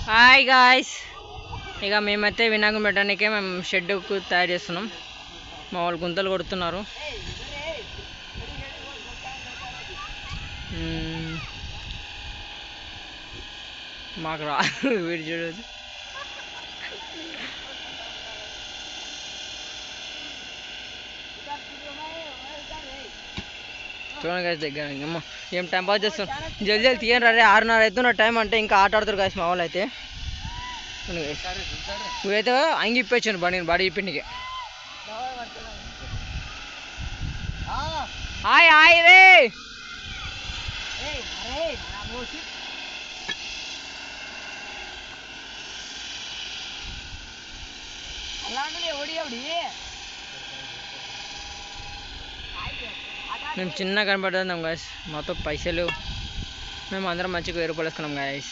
Hi guys, ఇక మేమైతే వినాయకుని పెట్టడానికే మేము షెడ్కు తయారు చేస్తున్నాం. మా వాళ్ళు గుంతలు కొడుతున్నారు. మాకు రా వీడు చూడదు. చూడండి గాయస్, దగ్గర అమ్మ ఏం టైం పాస్ చేస్తాం. జల్దీ జల్దీ తీయండి రే, 6:30 అవుతున్న టైం అంటే ఇంకా ఆట ఆడుతారు గాయస్ మా వాళ్ళు అయితే. నువ్వైతే అంగి ఇప్పొచ్చాను బడి ఇప్పిండికి. హాయ్ హాయ్ రే, మేము చిన్న కనపడుతున్నాం గాయస్. మాతో పైసలు మేము అందరం మంచిగా 1000 రూపాయలు వేసుకున్నాం గాయస్.